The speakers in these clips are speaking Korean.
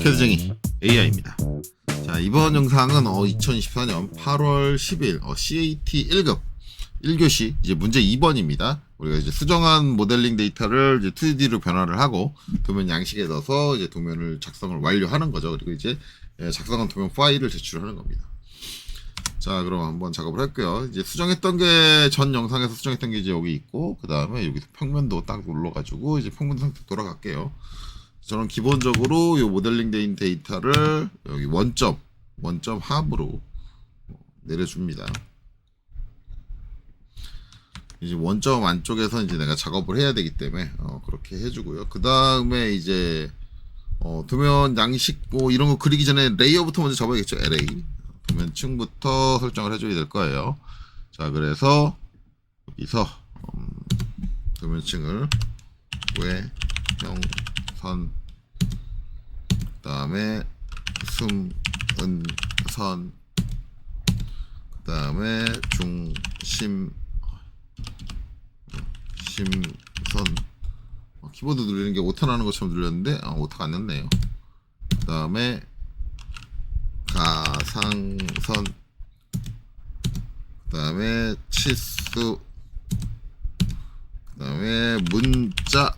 테드쟁이 AI입니다. 자, 이번 영상은 2024년 8월 10일 CAT 1급 1교시 이제 문제 2번입니다. 우리가 이제 수정한 모델링 데이터를 이제 2D로 변화를 하고 도면 양식에 넣어서 이제 도면을 작성을 완료하는 거죠. 그리고 이제 작성한 도면 파일을 제출하는 겁니다. 자, 그럼 한번 작업을 할게요. 이제 수정했던 게 전 영상에서 수정했던 게 이제 여기 있고, 그 다음에 여기서 평면도 딱 눌러가지고 이제 평면 상태 돌아갈게요. 저는 기본적으로 이 모델링 된 데이터를 여기 원점 합으로 내려줍니다. 이제 원점 안쪽에서 이제 내가 작업을 해야 되기 때문에 그렇게 해주고요. 그 다음에 이제 도면 양식 뭐 이런 거 그리기 전에 레이어부터 먼저 잡아야겠죠. LA 도면층부터 설정을 해줘야 될 거예요. 자, 그래서 여기서 도면층을 외형 선, 그 다음에 선, 그 다음에 중심 선. 키보드 누르는 게 오타 나는 것처럼 눌렸는데 오타가 안 났네요. 그 다음에 가상선, 그 다음에 치수, 그 다음에 문자.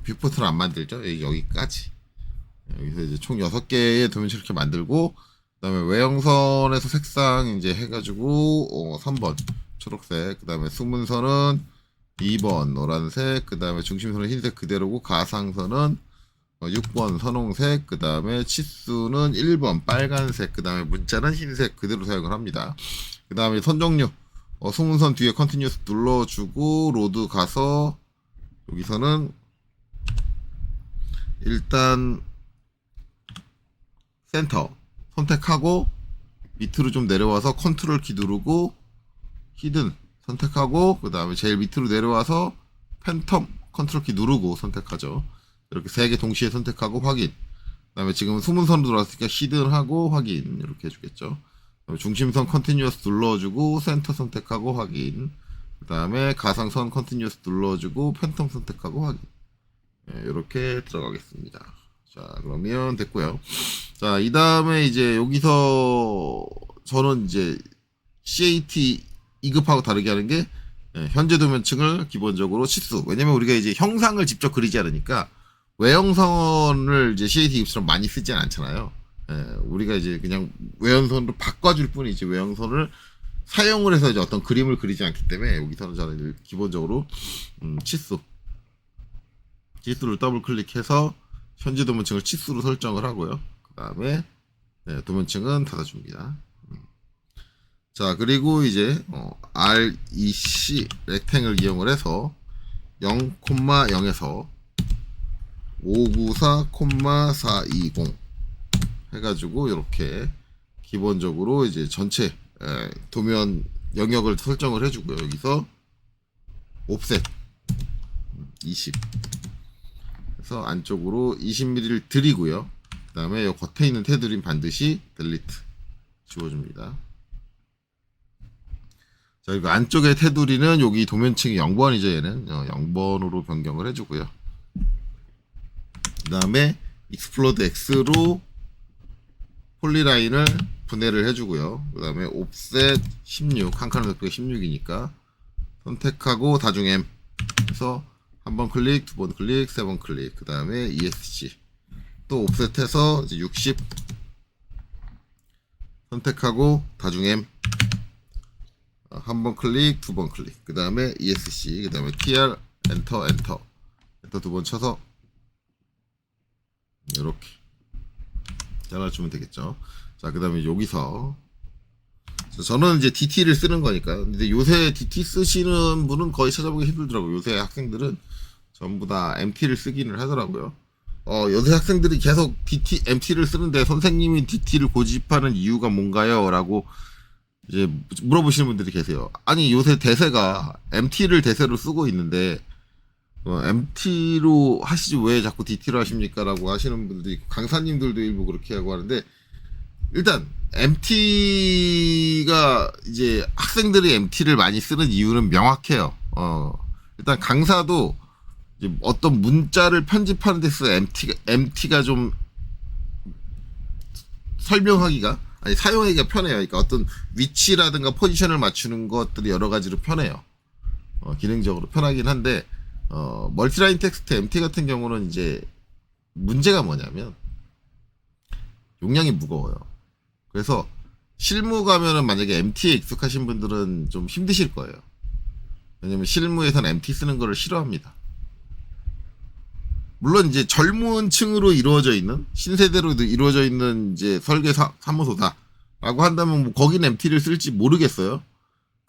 뷰포트를 안 만들죠. 여기까지. 여기서 이제 총 6개의 도면을 이렇게 만들고, 그 다음에 외형선에서 색상 이제 해가지고 3번 초록색, 그 다음에 수문선은 2번 노란색, 그 다음에 중심선은 흰색 그대로고, 가상선은 6번 선홍색, 그 다음에 치수는 1번 빨간색, 그 다음에 문자는 흰색 그대로 사용을 합니다. 그 다음에 선 종류, 수문선 뒤에 컨티뉴스 눌러주고, 로드 가서 여기서는 일단 센터 선택하고 밑으로 좀 내려와서 컨트롤 키 누르고 히든 선택하고, 그 다음에 제일 밑으로 내려와서 팬텀 컨트롤 키 누르고 선택하죠. 이렇게 3개 동시에 선택하고 확인. 그 다음에 지금 수문선으로 들어왔으니까 히든하고 확인 이렇게 해주겠죠. 그다음에 중심선 컨티뉴어스 눌러주고 센터 선택하고 확인. 그 다음에 가상선 컨티뉴어스 눌러주고 팬텀 선택하고 확인. 이렇게 들어가겠습니다. 자, 그러면 됐고요. 자, 이 다음에 이제 여기서 저는 이제 CAT 2급하고 다르게 하는 게 현재 도면층을 기본적으로 치수. 왜냐면 우리가 이제 형상을 직접 그리지 않으니까 외형선을 이제 CAT 2급처럼 많이 쓰진 않잖아요. 우리가 이제 그냥 외형선으로 바꿔줄 뿐이지 외형선을 사용을 해서 이제 어떤 그림을 그리지 않기 때문에 여기서는 저는 기본적으로 치수를 더블 클릭해서 현재 도면층을 치수로 설정을 하고요. 그 다음에 도면층은 닫아줍니다. 자, 그리고 이제 REC 렉탱을 이용을 해서 0,0에서 594,420 해가지고 이렇게 기본적으로 이제 전체 도면 영역을 설정을 해주고요. 여기서 옵셋 20 그래서 안쪽으로 20mm를 드리고요. 그 다음에 이 겉에 있는 테두리는 반드시 델리트 지워줍니다. 자, 그리고 안쪽의 테두리는 여기 도면층이 0번이죠. 얘는 0번으로 변경을 해주고요. 그 다음에 익스플로드 X로 폴리라인을 분해를 해주고요. 그 다음에 옵셋 16, 한 칸을 넓게 16이니까 선택하고 다중 M 그래서 한 번 클릭, 2번 클릭, 3번 클릭, 그 다음에 ESC 또 옵셋해서 이제 60 선택하고 다중 M 한 번 클릭, 2번 클릭, 그 다음에 ESC, 그 다음에 TR 엔터 2번 쳐서 이렇게 잘라주면 되겠죠. 자, 그 다음에 여기서 저는 이제 DT를 쓰는 거니까. 근데 요새 DT 쓰시는 분은 거의 찾아보기 힘들더라고요. 요새 학생들은 전부 다 MT를 쓰기는 하더라고요. 요새 학생들이 계속 MT를 쓰는데 선생님이 DT를 고집하는 이유가 뭔가요? 라고 이제 물어보시는 분들이 계세요. 아니, 요새 대세가 MT를 대세로 쓰고 있는데 MT로 하시지 왜 자꾸 DT로 하십니까? 라고 하시는 분들도 있고, 강사님들도 일부 그렇게 하고 하는데, 일단 MT가 이제 학생들이 MT를 많이 쓰는 이유는 명확해요. 일단 강사도 이제 어떤 문자를 편집하는 데 있어서 MT가 좀 설명하기가 아니 사용하기가 편해요. 그러니까 어떤 위치라든가 포지션을 맞추는 것들이 여러 가지로 편해요. 기능적으로 편하긴 한데 멀티라인 텍스트 MT 같은 경우는 이제 문제가 뭐냐면 용량이 무거워요. 그래서 실무 가면은 만약에 MT에 익숙하신 분들은 좀 힘드실 거예요. 왜냐면 실무에서는 MT 쓰는 거를 싫어합니다. 물론 이제 젊은 층으로 이루어져 있는 신세대로 이루어져 있는 이제 설계 사무소다라고 한다면 뭐 거기는 MT를 쓸지 모르겠어요.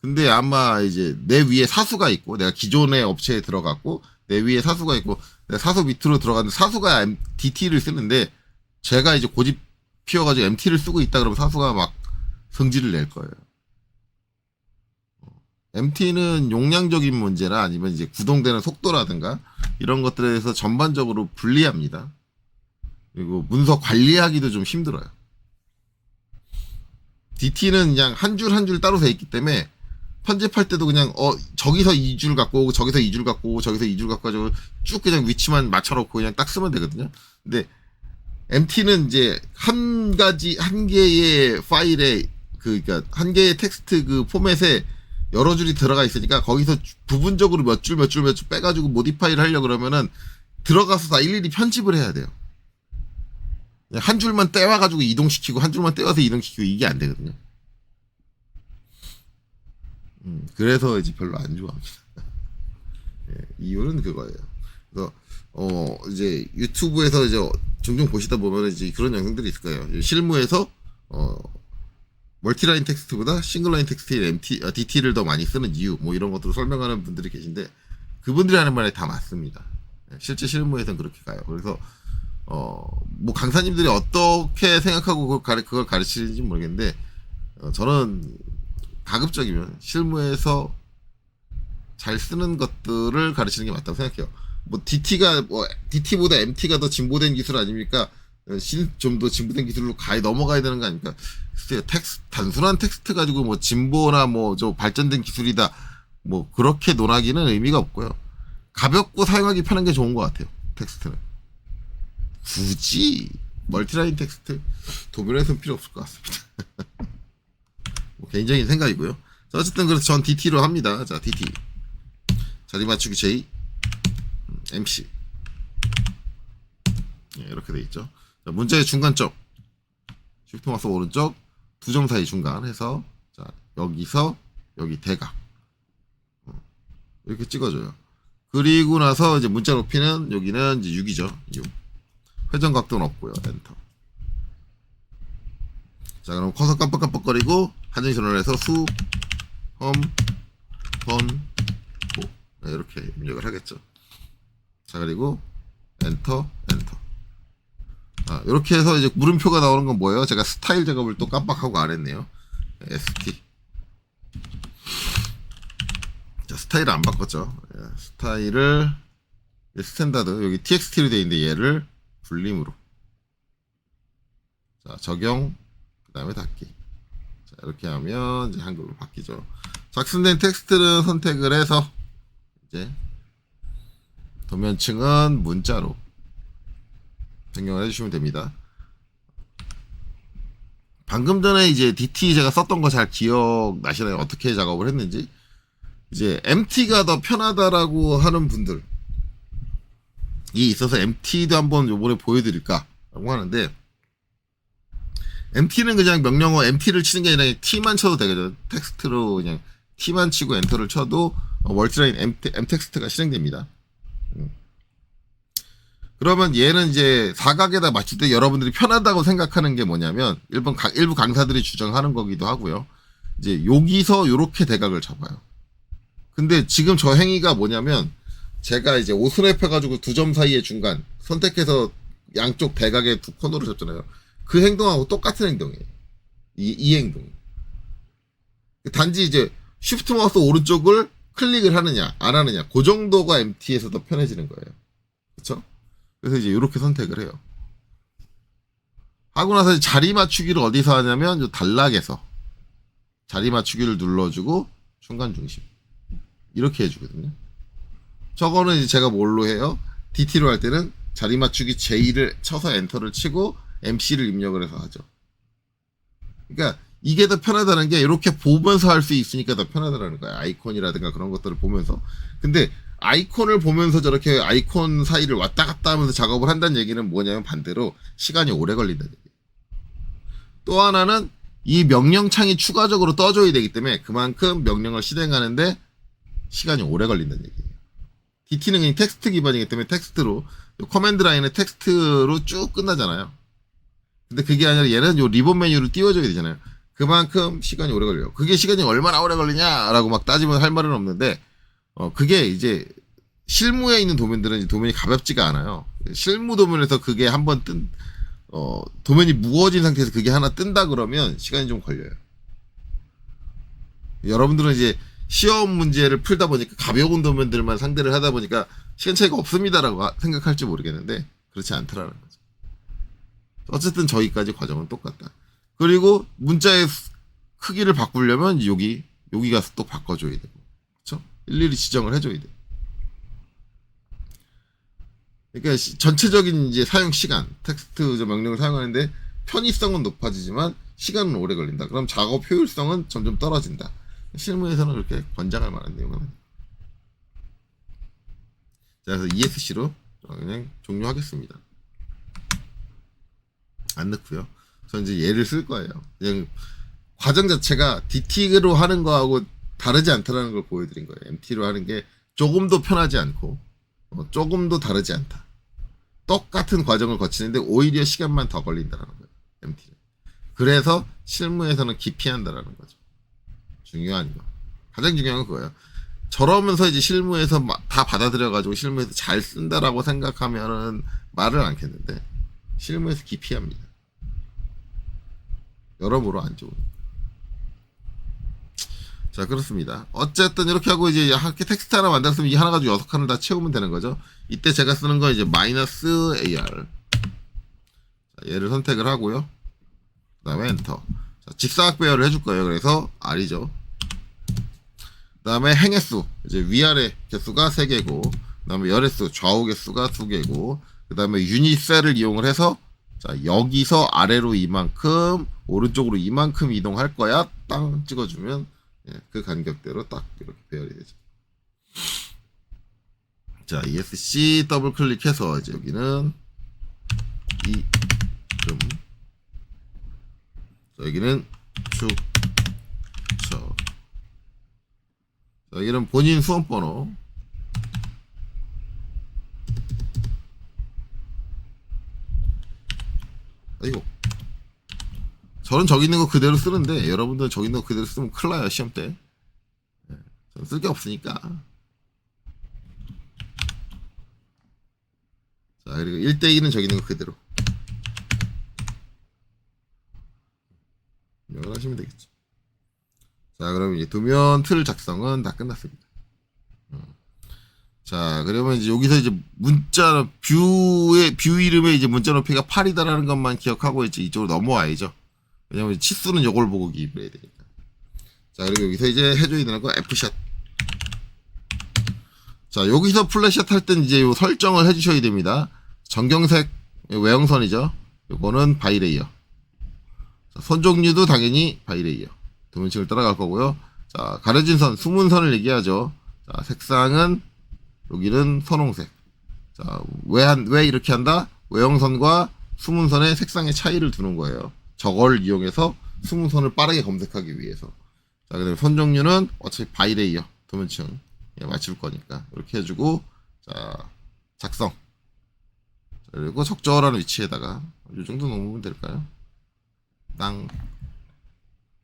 근데 아마 이제 내 위에 사수가 있고 내가 기존의 업체에 들어갔고 내 위에 사수가 있고 내가 사수 밑으로 들어갔는데 사수가 DT를 쓰는데 제가 이제 고집 피워가지고 MT를 쓰고 있다 그러면 사수가 막 성질을 낼 거예요. MT는 용량적인 문제나 아니면 이제 구동되는 속도라든가 이런 것들에 대해서 전반적으로 불리합니다. 그리고 문서 관리하기도 좀 힘들어요. DT는 그냥 한 줄 한 줄 따로 돼 있기 때문에 편집할 때도 그냥 저기서 2줄 갖고 오고 저기서 2줄 갖고 오고 저기서 2줄 갖고 가지고 쭉 그냥 위치만 맞춰놓고 그냥 딱 쓰면 되거든요. 근데 MT는 이제 한 개의 파일에 그러니까 한 개의 텍스트 그 포맷에 여러 줄이 들어가 있으니까 거기서 부분적으로 몇 줄 빼가지고 모디파이를 하려고 그러면은 들어가서 다 일일이 편집을 해야 돼요. 한 줄만 떼와가지고 이동시키고 한 줄만 떼와서 이동시키고 이게 안 되거든요. 그래서 이제 별로 안 좋아합니다. 예, 이유는 그거예요. 그래서 이제 유튜브에서 이제 종종 보시다 보면 이제 그런 영상들이 있을 거예요. 실무에서 멀티라인 텍스트보다 싱글라인 text인 DT를 더 많이 쓰는 이유 뭐 이런 것들을 설명하는 분들이 계신데 그분들이 하는 말이 다 맞습니다. 실제 실무에서는 그렇게 가요. 그래서 뭐 강사님들이 어떻게 생각하고 그걸 가르치는지 모르겠는데 저는 가급적이면 실무에서 잘 쓰는 것들을 가르치는 게 맞다고 생각해요. 뭐 DT보다 MT가 더 진보된 기술 아닙니까? 좀 더 진보된 기술로 넘어가야 되는 거 아닙니까? 글쎄요, 단순한 텍스트 가지고 뭐 진보나 뭐 저 발전된 기술이다 뭐 그렇게 논하기는 의미가 없고요. 가볍고 사용하기 편한 게 좋은 것 같아요. 텍스트는 굳이 멀티라인 텍스트 도면에서는 필요 없을 것 같습니다. 뭐 개인적인 생각이고요. 자, 어쨌든 그래서 전 DT로 합니다. 자, DT 자리 맞추기 J MC 이렇게 돼 있죠. 자, 문자의 중간점 쉬프트 마우스 오른쪽 두 점 사이 중간 해서 자 여기서 여기 대각 이렇게 찍어줘요. 그리고 나서 이제 문자 높이는 여기는 이제 6이죠. 6. 회전 각도는 없고요. 엔터. 자 그럼 커서 깜빡깜빡거리고 한정 전원을 해서 수, 험, 번, 보 이렇게 입력을 하겠죠. 자 그리고 엔터. 이렇게 해서 이제 물음표가 나오는 건 뭐예요? 제가 스타일 작업을 또 깜빡하고 안 했네요. ST. 자, 스타일을 안 바꿨죠. 스타일을 스탠다드 여기 TXT로 되어 있는데 얘를 불림으로. 자, 적용 그다음에 닫기. 자, 이렇게 하면 이제 한글로 바뀌죠. 작성된 텍스트를 선택을 해서 이제 도면층은 문자로 변경을 해주시면 됩니다. 방금 전에 이제 DT 제가 썼던 거 잘 기억나시나요? 어떻게 작업을 했는지. 이제 MT가 더 편하다라고 하는 분들이 있어서 MT도 한번 요번에 보여드릴까라고 하는데 MT는 그냥 명령어 MT를 치는 게 아니라 그냥 T만 쳐도 되거든요. 텍스트로 그냥 T만 치고 엔터를 쳐도 멀티라인 M 텍스트가 실행됩니다. 그러면 얘는 이제 사각에다 맞출 때 여러분들이 편하다고 생각하는 게 뭐냐면 일부 강사들이 주장하는 거기도 하고요. 이제 여기서 요렇게 대각을 잡아요. 근데 지금 저 행위가 뭐냐면 제가 이제 오스랩 해가지고 두 점 사이의 중간 선택해서 양쪽 대각의 두 코너를 잡잖아요. 그 행동하고 똑같은 행동이에요. 이 행동. 단지 이제 쉬프트 마우스 오른쪽을 클릭을 하느냐 안 하느냐 그 정도가 MT에서 더 편해지는 거예요. 그렇죠? 그래서 이제 이렇게 선택을 해요. 하고 나서 자리 맞추기를 어디서 하냐면 요 단락에서 자리 맞추기를 눌러주고 중간 중심 이렇게 해주거든요. 저거는 이제 제가 뭘로 해요? DT로 할 때는 자리 맞추기 J를 쳐서 엔터를 치고 MC를 입력을 해서 하죠. 그러니까 이게 더 편하다는 게 이렇게 보면서 할 수 있으니까 더 편하다는 거야. 아이콘이라든가 그런 것들을 보면서. 근데 아이콘을 보면서 저렇게 아이콘 사이를 왔다 갔다 하면서 작업을 한다는 얘기는 뭐냐면 반대로 시간이 오래 걸린다는 얘기예요. 또 하나는 이 명령창이 추가적으로 떠줘야 되기 때문에 그만큼 명령을 실행하는데 시간이 오래 걸린다는 얘기예요. DT는 그냥 텍스트 기반이기 때문에 텍스트로 커맨드 라인의 텍스트로 쭉 끝나잖아요. 근데 그게 아니라 얘는 요 리본 메뉴를 띄워줘야 되잖아요. 그만큼 시간이 오래 걸려요. 그게 시간이 얼마나 오래 걸리냐라고 막 따지면 할 말은 없는데 그게 이제 실무에 있는 도면들은 도면이 가볍지가 않아요. 실무 도면에서 그게 한번 도면이 무거워진 상태에서 그게 하나 뜬다 그러면 시간이 좀 걸려요. 여러분들은 이제 시험 문제를 풀다 보니까 가벼운 도면들만 상대를 하다 보니까 시간 차이가 없습니다라고 생각할지 모르겠는데 그렇지 않더라는 거죠. 어쨌든 저기까지 과정은 똑같다. 그리고 문자의 크기를 바꾸려면 여기가 또 바꿔줘야 되고, 그렇죠? 일일이 지정을 해줘야 돼. 그러니까 전체적인 이제 사용 시간, 텍스트 명령을 사용하는데 편의성은 높아지지만 시간은 오래 걸린다. 그럼 작업 효율성은 점점 떨어진다. 실무에서는 그렇게 권장할 만한 내용은 아닙니다. 자, 그래서 ESC로 그냥 종료하겠습니다. 안 넣고요. 저는 이제 얘를 쓸 거예요. 그냥 과정 자체가 DT로 하는 거하고 다르지 않다는 걸 보여드린 거예요. MT로 하는 게 조금도 편하지 않고 조금도 다르지 않다. 똑같은 과정을 거치는데 오히려 시간만 더 걸린다는 거예요. MT는. 그래서 실무에서는 기피한다라는 거죠. 중요한 거. 가장 중요한 건 그거예요. 저러면서 이제 실무에서 다 받아들여가지고 실무에서 잘 쓴다라고 생각하면은 말을 않겠는데 실무에서 기피합니다. 여러모로 안 좋은. 자, 그렇습니다. 어쨌든 이렇게 하고 이제 이렇게 텍스트 하나 만들었으면 이 하나 가지고 6칸을 다 채우면 되는 거죠. 이때 제가 쓰는 건 이제 -AR. 자, 얘를 선택을 하고요. 그 다음에 엔터. 자, 직사각 배열을 해줄 거예요. 그래서 R이죠. 그 다음에 행횟수. 이제 위아래 개수가 3개고, 그 다음에 열횟수, 좌우 개수가 2개고, 그 다음에 유닛셀을 이용을 해서, 자, 여기서 아래로 이만큼, 오른쪽으로 이만큼 이동할 거야. 땅 찍어주면, 그 간격대로 딱 이렇게 배열이 되죠. 자, ESC 더블 클릭해서 이제 여기는 이름, 여기는 축처, 여기는 본인 수험번호, 아이고, 저는 저기 있는 거 그대로 쓰는데 여러분들은 저기 있는 거 그대로 쓰면 큰일 나요. 시험 때. 저는 쓸 게 없으니까. 자, 그리고 1대2는 저기 있는 거 그대로 입력을 하시면 되겠죠. 자, 그럼 이제 도면 틀 작성은 다 끝났습니다. 자, 그러면 이제 여기서 이제 문자 뷰 이름에 이제 문자 높이가 8이다라는 것만 기억하고 이제 이쪽으로 넘어와야죠. 왜냐면 치수는 요걸 보고 기입을 해야 되니까. 자, 그리고 여기서 이제 해줘야 되는 거 F샷. 자, 여기서 플랫샷 할 땐 이제 요 설정을 해주셔야 됩니다. 정경색 외형선이죠. 요거는 바이레이어. 자, 선 종류도 당연히 바이레이어. 도면층을 따라갈 거고요. 자, 가려진 선, 숨은 선을 얘기하죠. 자, 색상은 여기는 선홍색. 자, 왜 이렇게 한다? 외형선과 숨은 선의 색상의 차이를 두는 거예요. 저걸 이용해서 숨은 선을 빠르게 검색하기 위해서. 자, 그다음에 선 종류는 어차피 바이레이어 도면층 맞출 거니까 이렇게 해주고, 자, 작성. 자, 그리고 적절한 위치에다가 이 정도 넣으면 될까요? 땅.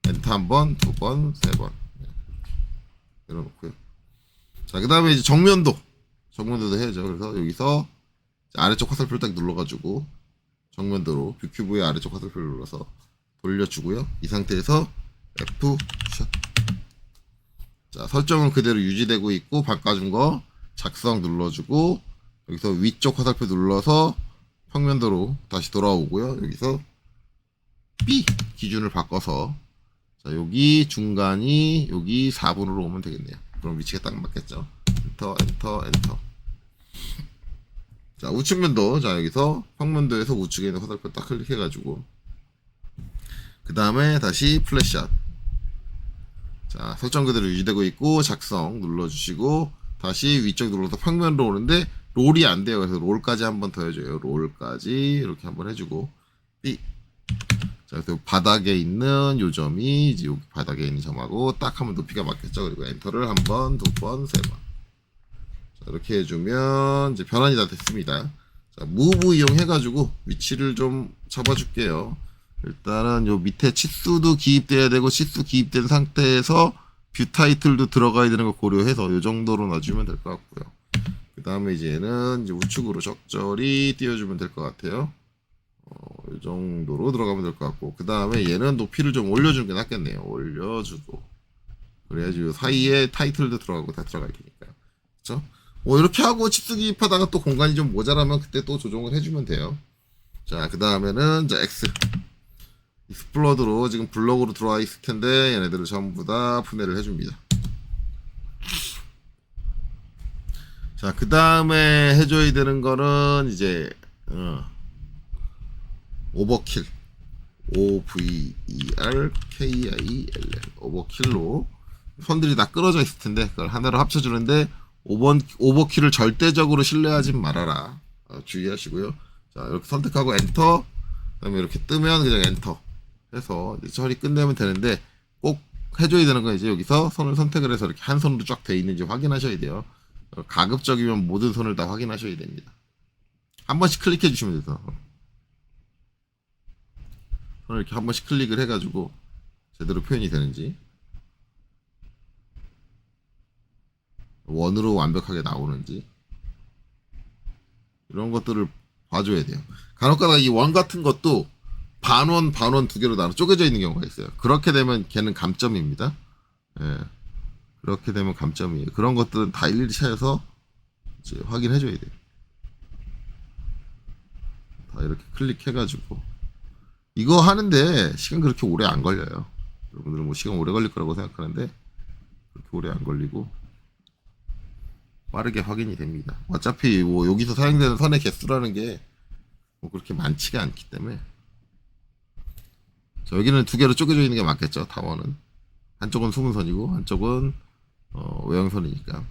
엔터 한 번, 두 번, 세 번. 내려놓고요. 자, 그 다음에 이제 정면도도 해야죠. 그래서 여기서 아래쪽 화살표를 딱 눌러가지고 정면도로 뷰큐브의 아래쪽 화살표를 눌러서 돌려주고요. 이 상태에서 F 샷. 자, 설정은 그대로 유지되고 있고 바꿔준 거 작성 눌러주고 여기서 위쪽 화살표 눌러서 평면도로 다시 돌아오고요. 여기서 B 기준을 바꿔서, 자, 여기 중간이 여기 4분으로 오면 되겠네요. 그럼 위치가 딱 맞겠죠. 엔터, 엔터, 엔터. 자, 우측면도, 자, 여기서 평면도에서 우측에 있는 화살표 딱 클릭해가지고 그 다음에 다시 플랫샷. 자, 설정 그대로 유지되고 있고 작성 눌러주시고 다시 위쪽 눌러서 평면으로 오는데 롤이 안 돼요. 그래서 롤까지 한번 더 해줘요. 롤까지 이렇게 한번 해주고 삐. 자, 그래서 바닥에 있는 요 점이 이제 여기 바닥에 있는 점하고 딱 하면 높이가 맞겠죠. 그리고 엔터를 한 번, 두 번, 세 번. 자, 이렇게 해주면 이제 변환이 다 됐습니다. 자, 무브 이용해가지고 위치를 좀 잡아줄게요. 일단은 요 밑에 치수도 기입돼야 되고 치수 기입된 상태에서 뷰 타이틀도 들어가야 되는 걸 고려해서 요 정도로 놔주면 될 것 같고요. 그 다음에 이제 얘는 이제 우측으로 적절히 띄워주면 될 것 같아요. 이 정도로 들어가면 될 것 같고 그 다음에 얘는 높이를 좀 올려주는 게 낫겠네요. 올려주고 그래야지 요 사이에 타이틀도 들어가고 다 들어갈 테니까 그쵸? 이렇게 하고 칩스 기입하다가 또 공간이 좀 모자라면 그때 또 조정을 해주면 돼요. 자, 그 다음에는 자 X 익스플로드로 지금 블럭으로 들어와 있을 텐데 얘네들을 전부 다 분해를 해줍니다. 자, 그 다음에 해줘야 되는 거는 이제 오버킬 OVERKILL 오버킬로 선들이 다 끊어져 있을 텐데 그걸 하나로 합쳐주는데 오버킬을 절대적으로 신뢰하지 말아라. 주의하시고요. 자, 이렇게 선택하고 엔터 그 다음에 이렇게 뜨면 그냥 엔터 해서 이제 처리 끝내면 되는데 꼭 해줘야 되는 건 이제 여기서 선을 선택을 해서 이렇게 한 선으로 쫙 돼 있는지 확인하셔야 돼요. 가급적이면 모든 선을 다 확인하셔야 됩니다. 한 번씩 클릭해 주시면 돼요. 선을 이렇게 한 번씩 클릭을 해가지고 제대로 표현이 되는지 원으로 완벽하게 나오는지 이런 것들을 봐줘야 돼요. 간혹가다 이 원 같은 것도 반원 두 개로 나눠 쪼개져 있는 경우가 있어요. 그렇게 되면 걔는 감점입니다. 예. 그렇게 되면 감점이에요. 그런 것들은 다 일일이 찾아서 이제 확인해줘야 돼요. 다 이렇게 클릭해가지고 이거 하는데 시간 그렇게 오래 안 걸려요. 여러분들은 뭐 시간 오래 걸릴 거라고 생각하는데 그렇게 오래 안 걸리고 빠르게 확인이 됩니다. 어차피 뭐 여기서 사용되는 선의 개수라는 게 뭐 그렇게 많지가 않기 때문에 자, 여기는 두 개로 쪼개져 있는 게 맞겠죠. 타원은 한쪽은 수문선이고 한쪽은 외형선이니까.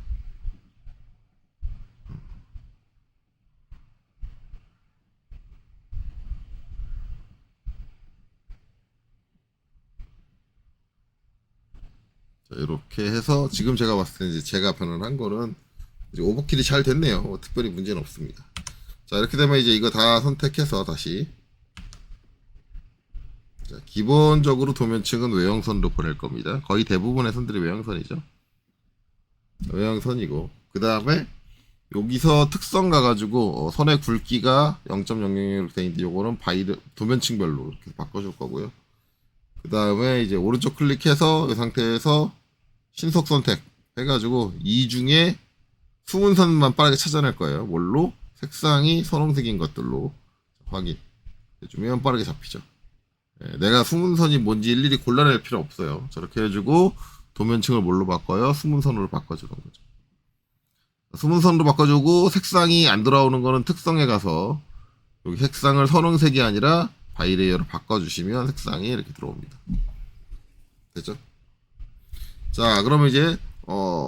자, 이렇게 해서 지금 제가 봤을 때 이제 제가 변환한 거는 이제 오버킬이 잘 됐네요. 뭐 특별히 문제는 없습니다. 자, 이렇게 되면 이제 이거 다 선택해서 다시 자, 기본적으로 도면층은 외형선으로 보낼 겁니다. 거의 대부분의 선들이 외형선이죠. 외형선이고 그 다음에 여기서 특성 가가지고 선의 굵기가 0.001로 되어 있는데 요거는 바이드 도면층별로 이렇게 바꿔줄 거고요. 그 다음에 이제 오른쪽 클릭해서 이 상태에서 신속 선택 해가지고 이 중에 숨은 선만 빠르게 찾아낼 거예요. 뭘로? 색상이 선홍색인 것들로 확인해주면 빠르게 잡히죠. 네, 내가 숨은 선이 뭔지 일일이 골라낼 필요 없어요. 저렇게 해주고 도면층을 뭘로 바꿔요? 숨은 선으로 바꿔주는 거죠. 숨은 선으로 바꿔주고 색상이 안 들어오는 거는 특성에 가서 여기 색상을 선홍색이 아니라 바이레이어로 바꿔주시면 색상이 이렇게 들어옵니다. 됐죠? 자, 그러면 이제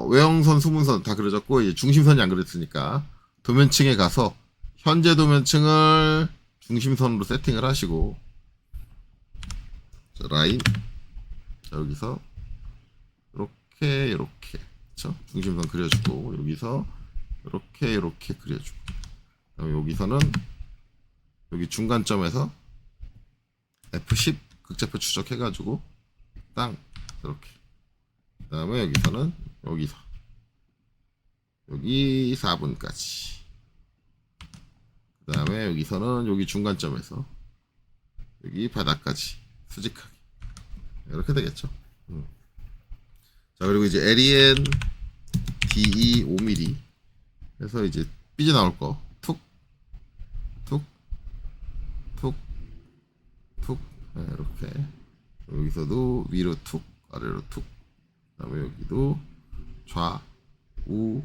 외형선, 수문선 다 그려졌고 이제 중심선이 안 그렸으니까 도면층에 가서 현재 도면층을 중심선으로 세팅을 하시고 자, 라인 자, 여기서 이렇게 그쵸? 중심선 그려주고 여기서 이렇게 그려주고 그다음에 여기서는 여기 중간점에서 F10 극좌표 추적해가지고 땅 이렇게 그 다음에 여기서는 여기서 여기 4분까지 그 다음에 여기서는 여기 중간점에서 여기 바닥까지 수직하게 이렇게 되겠죠. 자, 그리고 이제 LEN DE 5mm 해서 이제 삐져나올 거 툭 툭 툭 툭 이렇게 여기서도 위로 툭 아래로 툭 그 다음에 여기도 좌우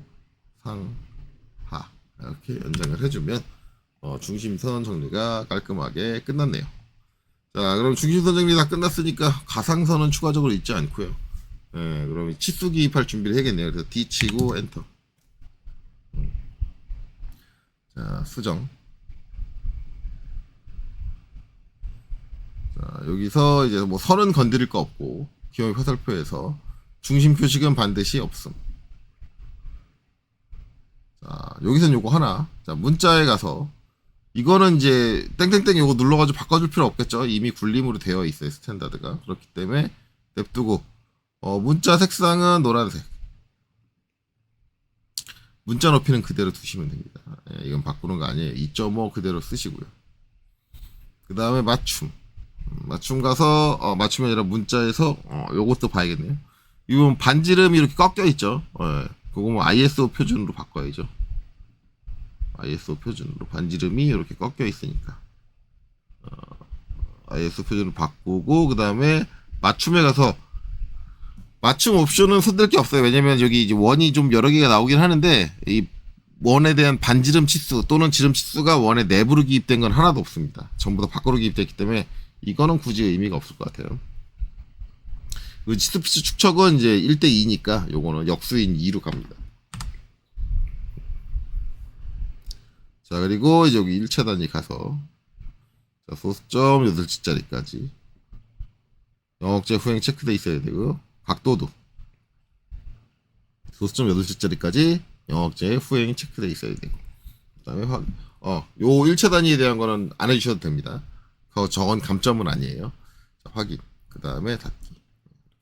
상하 이렇게 연장을 해주면 중심선 정리가 깔끔하게 끝났네요. 자, 그럼 중심선 정리 다 끝났으니까 가상선은 추가적으로 있지 않고요. 예, 그럼 치수 기입할 준비를 해야겠네요. 그래서 D 치고 엔터. 자, 수정. 자, 여기서 이제 뭐 선은 건드릴 거 없고 기호의 화살표에서 중심 표식은 반드시 없음. 자, 여기선 요거 하나. 자, 문자에 가서 이거는 이제 땡땡땡 요거 눌러가지고 바꿔줄 필요 없겠죠. 이미 굴림으로 되어 있어요, 스탠다드가. 그렇기 때문에 냅두고 문자 색상은 노란색. 문자 높이는 그대로 두시면 됩니다. 예, 이건 바꾸는 거 아니에요. 2.5 그대로 쓰시고요. 그 다음에 맞춤. 맞춤 가서 맞춤이 아니라 문자에서 요것도 봐야겠네요. 이건 반지름이 이렇게 꺾여 있죠. 예, 그거 뭐 ISO 표준으로 바꿔야죠. ISO 표준으로 반지름이 이렇게 꺾여 있으니까 ISO 표준으로 바꾸고 그 다음에 맞춤에 가서 맞춤 옵션은 손댈 게 없어요. 왜냐면 여기 이제 원이 좀 여러 개가 나오긴 하는데 이 원에 대한 반지름 치수 또는 지름 치수가 원의 내부로 기입된 건 하나도 없습니다. 전부 다 밖으로 기입됐기 때문에 이거는 굳이 의미가 없을 것 같아요. 그 치수 피치 축척은 이제 1대2니까 요거는 역수인 2로 갑니다. 자, 그리고 이제 여기 1차 단위 가서 자, 소수점 8자리까지 영역제 후행 체크돼 있어야 되고요. 각도도 소수점 8자리까지 영역제 후행이 체크돼 있어야 되고 그 다음에 요 1차 단위에 대한 거는 안 해주셔도 됩니다. 저건 감점은 아니에요. 자, 확인. 그 다음에 닫기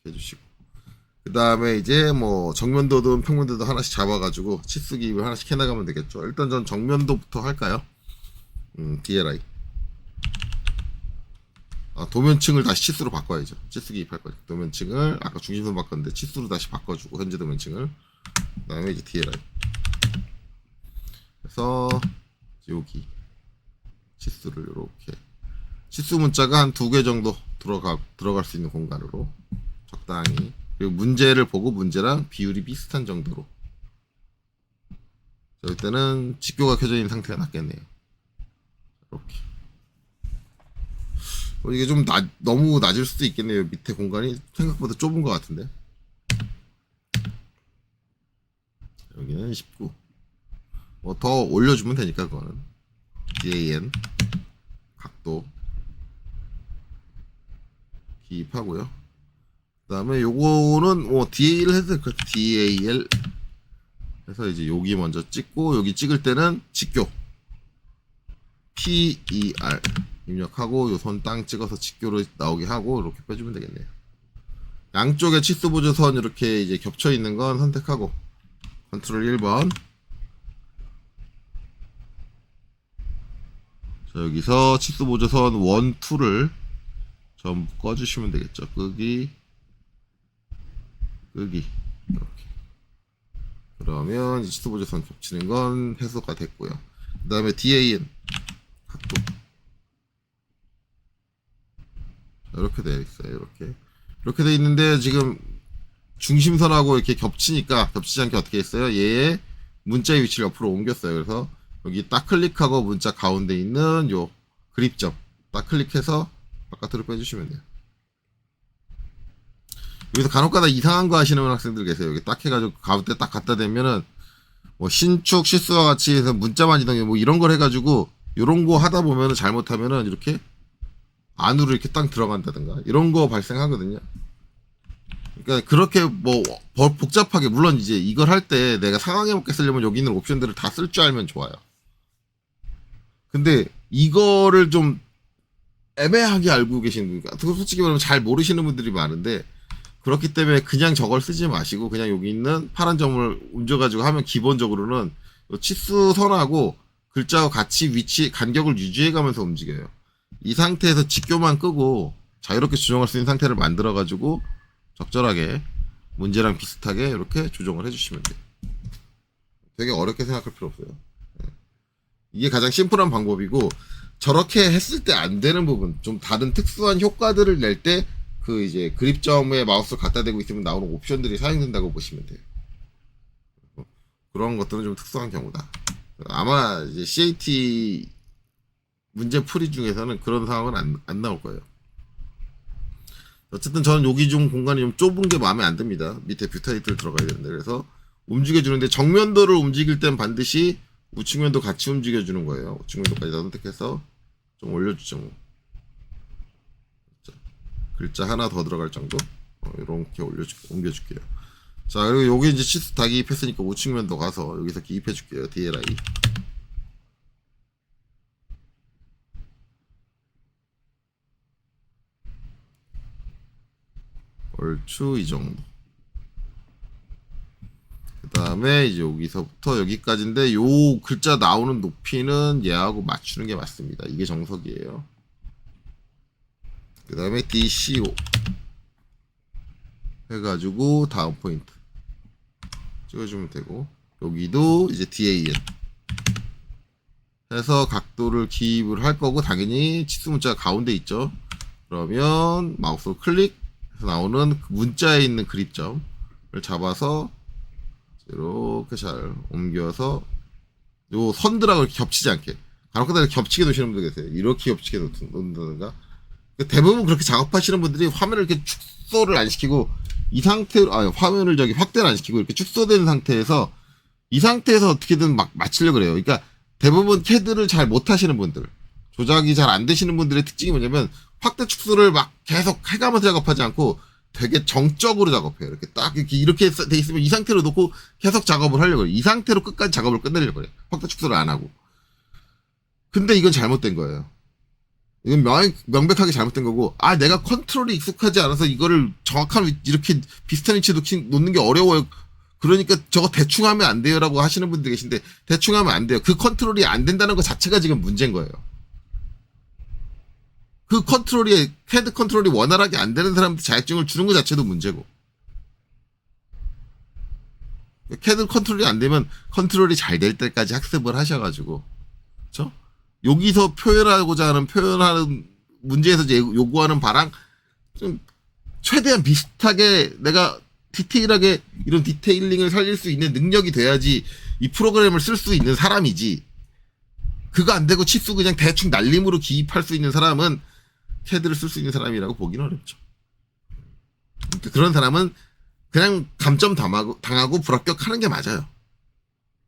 이렇게 해주시고 그 다음에 이제 뭐 정면도든 평면도도 하나씩 잡아가지고 치수 기입을 하나씩 해나가면 되겠죠. 일단 전 정면도부터 할까요? DLI 도면층을 다시 치수로 바꿔야죠. 치수 기입할 거니까 도면층을 아까 중심선 바꿨는데 치수로 다시 바꿔주고 현재 도면층을 그 다음에 이제 DLI 그래서 여기 치수를 이렇게 치수 문자가 한 2개 정도 들어갈 수 있는 공간으로 적당히 그리고 문제를 보고 문제랑 비율이 비슷한 정도로 자, 이때는 직교가 켜져 있는 상태가 낫겠네요. 이렇게 이게 좀 너무 낮을 수도 있겠네요. 밑에 공간이 생각보다 좁은 것 같은데 여기는 19 뭐 더 올려주면 되니까 그거는 DAN 각도 기입하고요. 그 다음에 요거는 뭐 DAL 해도 될 것 같아요. DAL 해서 이제 여기 먼저 찍고 여기 찍을 때는 직교 PER 입력하고 요 선 땅 찍어서 직교로 나오게 하고 이렇게 빼주면 되겠네요. 양쪽에 치수 보조선 이렇게 이제 겹쳐 있는 건 선택하고 컨트롤 1번 자, 여기서 치수 보조선 1, 2를 전부 꺼주시면 되겠죠. 끄기 이렇게 그러면 치수 보조선 겹치는 건 해소가 됐고요. 그 다음에 DAN 각도 이렇게 되어 있어요. 이렇게 되어 있는데 지금 중심선하고 이렇게 겹치니까 겹치지 않게 어떻게 했어요? 얘의 문자의 위치를 옆으로 옮겼어요. 그래서 여기 딱 클릭하고 문자 가운데 있는 요 그립점 딱 클릭해서 바깥으로 빼주시면 돼요. 여기서 간혹가다 이상한 거 하시는 학생들 계세요. 여기 딱 해가지고 가운데 딱 갖다 대면은 뭐 신축 실수와 같이 해서 문자만 이동해 뭐 이런 걸 해가지고 이런 거 하다 보면은 잘못하면은 이렇게 안으로 이렇게 딱 들어간다든가 이런 거 발생하거든요. 그러니까 그렇게 뭐 복잡하게 물론 이제 이걸 할 때 내가 상황에 맞게 쓰려면 여기 있는 옵션들을 다 쓸 줄 알면 좋아요. 근데 이거를 좀 애매하게 알고 계시는 분들, 솔직히 말하면 잘 모르시는 분들이 많은데 그렇기 때문에 그냥 저걸 쓰지 마시고 그냥 여기 있는 파란 점을 옮겨가지고 하면 기본적으로는 치수선하고 글자와 같이 위치 간격을 유지해가면서 움직여요. 이 상태에서 직교만 끄고 자유롭게 조정할 수 있는 상태를 만들어가지고 적절하게 문제랑 비슷하게 이렇게 조정을 해주시면 돼요. 되게 어렵게 생각할 필요 없어요. 이게 가장 심플한 방법이고 저렇게 했을 때 안 되는 부분, 좀 다른 특수한 효과들을 낼 때 그 이제 그립점에 마우스를 갖다 대고 있으면 나오는 옵션들이 사용된다고 보시면 돼요. 그런 것들은 좀 특수한 경우다. 아마 이제 CAT 문제 풀이 중에서는 그런 상황은 안 나올 거예요. 어쨌든 저는 여기 좀 공간이 좀 좁은 게 마음에 안 듭니다. 밑에 뷰 타이틀 들어가야 되는데. 그래서 움직여주는데 정면도를 움직일 땐 반드시 우측면도 같이 움직여주는 거예요. 우측면도까지 다 선택해서 좀 올려주죠. 뭐. 글자 하나 더 들어갈 정도? 이렇게 옮겨줄게요. 자, 그리고 여기 이제 치수 다 기입했으니까 우측면도 가서 여기서 기입해줄게요. DLI. 얼추 이 정도. 그 다음에 이제 여기서부터 여기까지인데 요 글자 나오는 높이는 얘하고 맞추는 게 맞습니다. 이게 정석이에요. 그 다음에 DCO 해가지고 다음 포인트 찍어주면 되고, 여기도 이제 DAN 해서 각도를 기입을 할 거고, 당연히 치수 문자가 가운데 있죠. 그러면 마우스 클릭해서 나오는 문자에 있는 그립점을 잡아서 이렇게 잘 옮겨서 요 선들하고 이렇게 겹치지 않게, 간혹가다 겹치게 놓으시는 분들 계세요. 이렇게 겹치게 놓는다든가. 대부분 그렇게 작업하시는 분들이 화면을 이렇게 축소를 안 시키고 이 상태로, 화면을 확대를 안 시키고 이렇게 축소된 상태에서 이 상태에서 어떻게든 막 맞추려고 그래요. 그러니까 대부분 CAD를 잘 못하시는 분들, 조작이 잘 안 되시는 분들의 특징이 뭐냐면 확대 축소를 막 계속 해가면서 작업하지 않고 되게 정적으로 작업해요. 이렇게 딱 이렇게 돼 있으면 이 상태로 놓고 계속 작업을 하려고 해요. 이 상태로 끝까지 작업을 끝내려고 해요. 확대 축소를 안 하고. 근데 이건 잘못된 거예요. 이건 명백하게 잘못된 거고, 내가 컨트롤이 익숙하지 않아서 이거를 정확한 이렇게 비슷한 위치에 놓는 게 어려워요. 그러니까 저거 대충 하면 안 돼요라고 하시는 분들 계신데, 대충 하면 안 돼요. 그 컨트롤이 안 된다는 것 자체가 지금 문제인 거예요. 그 컨트롤이, CAD 컨트롤이 원활하게 안 되는 사람한테 자격증을 주는 것 자체도 문제고. CAD 컨트롤이 안 되면 컨트롤이 잘 될 때까지 학습을 하셔가지고, 그쵸? 여기서 표현하고자 하는, 표현하는 문제에서 이제 요구하는 바랑 좀 최대한 비슷하게 내가 디테일하게 이런 디테일링을 살릴 수 있는 능력이 돼야지 이 프로그램을 쓸 수 있는 사람이지, 그거 안 되고 치수 그냥 대충 날림으로 기입할 수 있는 사람은 CAD를 쓸 수 있는 사람이라고 보기는 어렵죠. 그러니까 그런 사람은 그냥 감점 당하고 불합격하는 게 맞아요.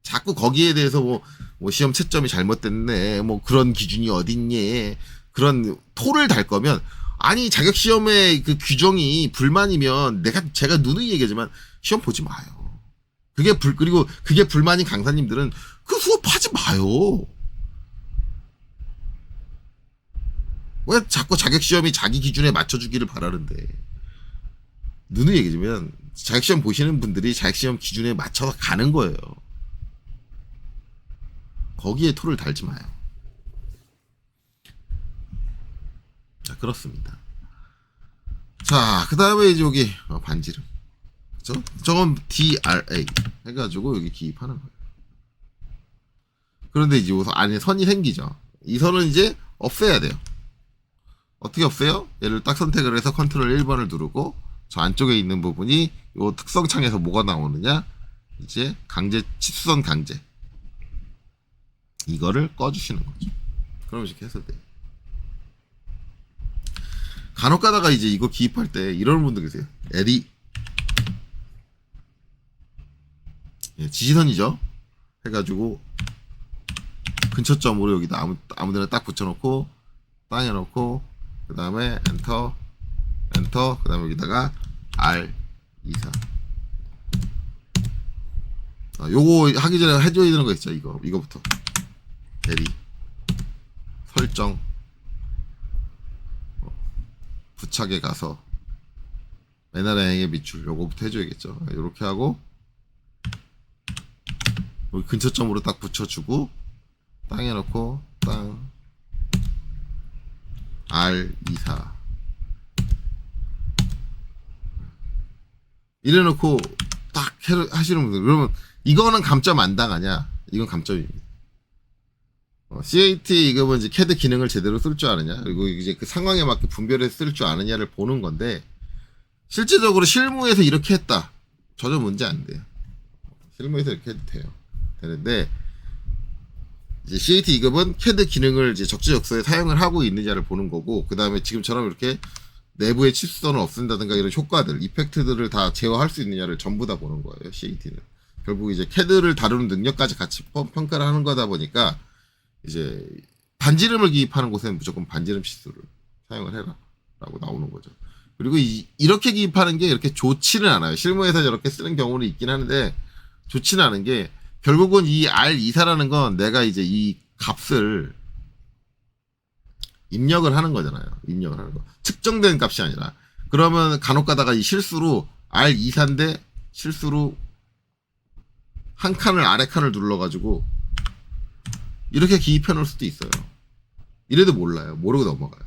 자꾸 거기에 대해서 뭐 시험 채점이 잘못됐네, 뭐 그런 기준이 어딨니, 그런 토를 달 거면, 아니 자격 시험의 그 규정이 불만이면 제가 누누이 얘기하지만 시험 보지 마요. 그리고 그게 불만인 강사님들은 그 수업하지 마요. 왜 자꾸 자격 시험이 자기 기준에 맞춰주기를 바라는데. 누누이 얘기하자면 자격 시험 보시는 분들이 자격 시험 기준에 맞춰서 가는 거예요. 거기에 토를 달지 마요. 자, 그렇습니다. 자, 그 다음에 이제 여기 반지름, 그쵸? 저건 DRA 해가지고 여기 기입하는 거예요. 그런데 이제 여기서 안에 선이 생기죠. 이 선은 이제 없애야 돼요. 어떻게 없애요? 얘를 딱 선택을 해서 컨트롤 1번을 누르고 저 안쪽에 있는 부분이 요 특성 창에서 뭐가 나오느냐, 이제 치수선 강제, 이거를 꺼주시는 거죠. 그럼 이렇게 해서 돼요. 간혹 가다가 이제 이거 기입할 때 이런 분들 계세요. LE 지시선이죠. 해가지고 근처점으로 여기다 아무데나 딱 붙여놓고 땅 해놓고 그 다음에 엔터, 그 다음에 여기다가 R24. 요거 하기 전에 해줘야 되는 거 있죠. 이거부터 대리 설정, 부착에 가서 맨날의 행의 밑줄 요거부터 해줘야겠죠. 요렇게 하고 여기 근처점으로 딱 붙여주고 땅 해놓고 땅 R24 이래놓고 딱 하시는 분들, 그러면 이거는 감점 안 당하냐? 이건 감점입니다. CAT 이거 이제 CAD 기능을 제대로 쓸 줄 아느냐, 그리고 이제 그 상황에 맞게 분별해서 쓸 줄 아느냐를 보는 건데, 실제적으로 실무에서 이렇게 했다, 전혀 문제 안 돼요. 실무에서 이렇게 해도 되는데, 이제 CAT 2급은 CAD 기능을 이제 적재적소에 사용을 하고 있느냐를 보는 거고, 그 다음에 지금처럼 이렇게 내부의 치수선을 없앤다든가 이런 효과들, 이펙트들을 다 제어할 수 있느냐를 전부 다 보는 거예요. CAT는. 결국 이제 CAD를 다루는 능력까지 같이 평가를 하는 거다 보니까 이제 반지름을 기입하는 곳에는 무조건 반지름 치수를 사용을 해라 라고 나오는 거죠. 그리고 이렇게 기입하는 게 이렇게 좋지는 않아요. 실무에서 저렇게 쓰는 경우는 있긴 하는데 좋지는 않은 게 결국은 이 R24라는 건 내가 이제 이 값을 입력을 하는 거잖아요. 입력을 하는 거. 측정된 값이 아니라. 그러면 간혹 가다가 이 실수로 R24인데 실수로 한 칸을 아래 칸을 눌러가지고 이렇게 기입해 놓을 수도 있어요. 이래도 몰라요. 모르고 넘어가요.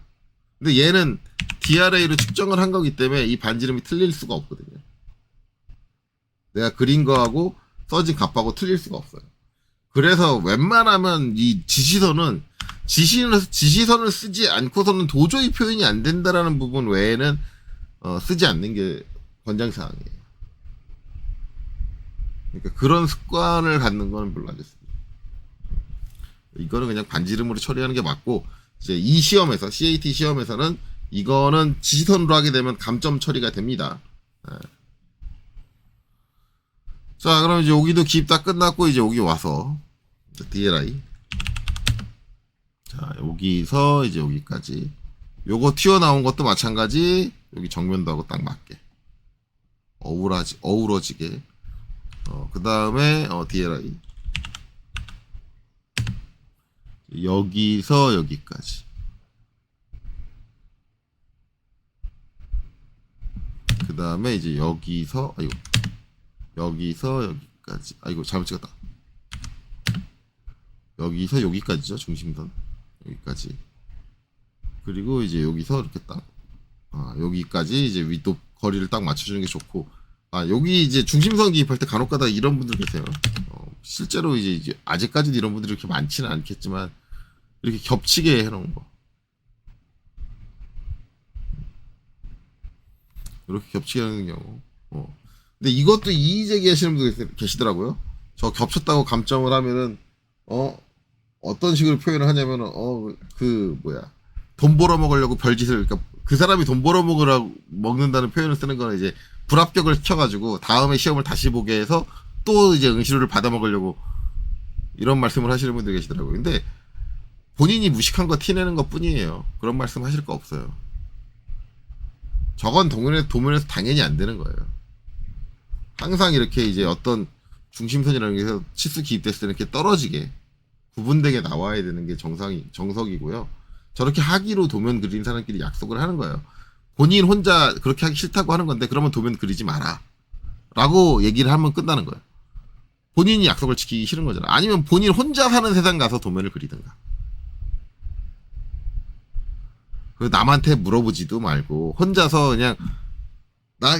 근데 얘는 DRA로 측정을 한 거기 때문에 이 반지름이 틀릴 수가 없거든요. 내가 그린 거하고 써진 값하고 틀릴 수가 없어요. 그래서 웬만하면 이 지시선을 쓰지 않고서는 도저히 표현이 안 된다라는 부분 외에는 쓰지 않는 게 권장사항이에요. 그러니까 그런 습관을 갖는 거는 몰라겠습니다. 이거는 그냥 반지름으로 처리하는 게 맞고 이제 이 시험에서 CAT 시험에서는 이거는 지시선으로 하게 되면 감점 처리가 됩니다. 네. 자, 그럼 이제 여기도 기입 다 끝났고 이제 여기 와서 DLI. 자, 여기서 이제 여기까지. 요거 튀어나온 것도 마찬가지. 여기 정면도 하고 딱 맞게. 어우러지게. 그 다음에, DLI. 여기서 여기까지. 그 다음에 이제 여기서 여기까지. 잘못 찍었다. 여기서 여기까지죠. 중심선. 여기까지. 그리고 이제 여기서 이렇게 딱, 여기까지 이제 윗도 거리를 딱 맞춰주는 게 좋고, 여기 이제 중심선 기입할 때 간혹 가다 이런 분들 계세요. 실제로 이제 아직까지도 이런 분들이 이렇게 많지는 않겠지만, 이렇게 겹치게 해놓은 거. 이렇게 겹치게 하는 경우. 근데 이것도 이의 제기하시는 분들 계시더라고요. 저 겹쳤다고 감점을 하면은, 어떤 식으로 표현을 하냐면은, 돈 벌어 먹으려고 별짓을, 그러니까 그 사람이 돈 벌어 먹는다는 표현을 쓰는 거는 이제 불합격을 시켜가지고 다음에 시험을 다시 보게 해서 또 이제 응시료를 받아 먹으려고 이런 말씀을 하시는 분들이 계시더라고요. 근데 본인이 무식한 거 티내는 것 뿐이에요. 그런 말씀 하실 거 없어요. 저건 도면에서 당연히 안 되는 거예요. 항상 이렇게 이제 어떤 중심선이라는 게 치수 기입됐을 때 이렇게 떨어지게 구분되게 나와야 되는 게 정석이고요. 저렇게 하기로 도면 그린 사람끼리 약속을 하는 거예요. 본인 혼자 그렇게 하기 싫다고 하는 건데 그러면 도면 그리지 마라 라고 얘기를 하면 끝나는 거예요. 본인이 약속을 지키기 싫은 거잖아. 아니면 본인 혼자 사는 세상 가서 도면을 그리든가. 남한테 물어보지도 말고 혼자서 그냥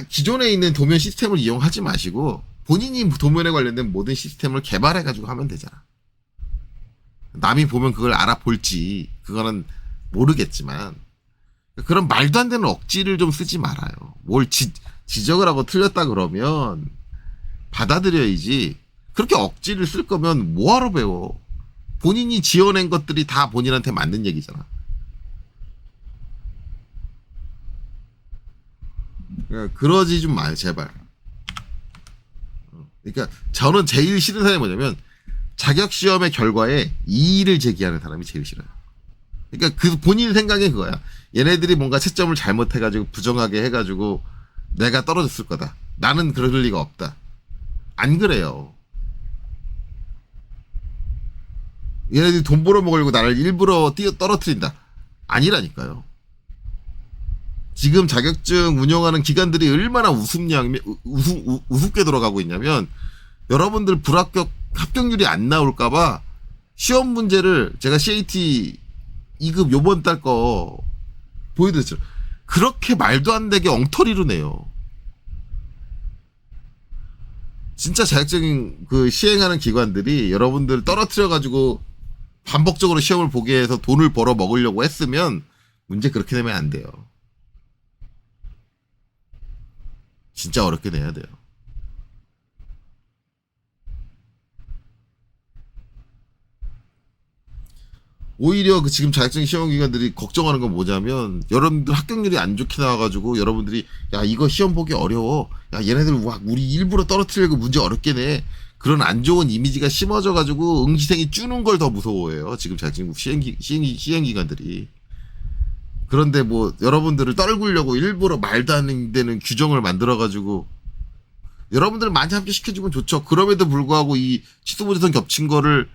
기존에 있는 도면 시스템을 이용하지 마시고 본인이 도면에 관련된 모든 시스템을 개발해가지고 하면 되잖아. 남이 보면 그걸 알아볼지 그거는 모르겠지만 그런 말도 안 되는 억지를 좀 쓰지 말아요. 뭘 지적을 하고 틀렸다 그러면 받아들여야지. 그렇게 억지를 쓸 거면 뭐하러 배워. 본인이 지어낸 것들이 다 본인한테 맞는 얘기잖아. 그러니까 그러지 좀 마요, 제발. 그러니까 저는 제일 싫은 사람이 뭐냐면 자격시험의 결과에 이의를 제기하는 사람이 제일 싫어요. 그러니까 그 본인 생각에 그거야. 얘네들이 뭔가 채점을 잘못해가지고 부정하게 해가지고 내가 떨어졌을 거다. 나는 그럴 리가 없다. 안 그래요. 얘네들이 돈 벌어먹으려고 나를 일부러 떨어뜨린다. 아니라니까요. 지금 자격증 운영하는 기관들이 얼마나 우습게 돌아가고 있냐면 여러분들 합격률이 안 나올까봐 시험 문제를 제가 CAT 2급 요번 달 거 보여드렸죠. 그렇게 말도 안 되게 엉터리로 내요. 진짜 자격증 시행하는 기관들이 여러분들 떨어뜨려가지고 반복적으로 시험을 보게 해서 돈을 벌어 먹으려고 했으면 문제 그렇게 내면 안 돼요. 진짜 어렵게 내야 돼요. 오히려 그 지금 자격증 시험 기관들이 걱정하는 건 뭐냐면 여러분들 합격률이 안 좋게 나와가지고 여러분들이 야 이거 시험 보기 어려워 야 얘네들 와 우리 일부러 떨어뜨리려고 문제 어렵게 내 그런 안 좋은 이미지가 심어져가지고 응시생이 주는 걸 더 무서워해요 지금 자격증 시행 기관들이. 그런데 뭐 여러분들을 떨구려고 일부러 말도 안 되는 규정을 만들어가지고 여러분들 많이 합격시켜주면 좋죠. 그럼에도 불구하고 이 취소보조선 겹친 거를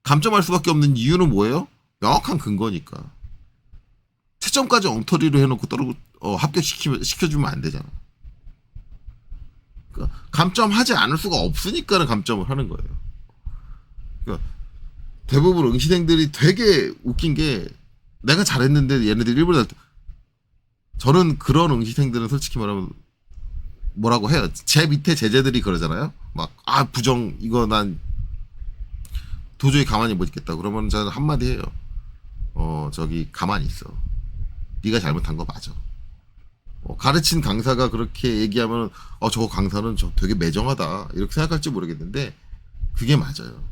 감점할 수밖에 없는 이유는 뭐예요? 명확한 근거니까. 채점까지 엉터리로 해놓고 합격시켜주면 안 되잖아. 그러니까 감점하지 않을 수가 없으니까는 감점을 하는 거예요. 그러니까 대부분 응시생들이 되게 웃긴 게 내가 잘했는데 얘네들이 일부러 저는 그런 응시생들은 솔직히 말하면 뭐라고 해요. 제 밑에 제자들이 그러잖아요. 막 부정 이거 난 도저히 가만히 못 있겠다. 그러면 저는 한마디 해요. 저기 가만히 있어. 네가 잘못한 거 맞아. 가르친 강사가 그렇게 얘기하면 저거 강사는 저 되게 매정하다 이렇게 생각할지 모르겠는데 그게 맞아요.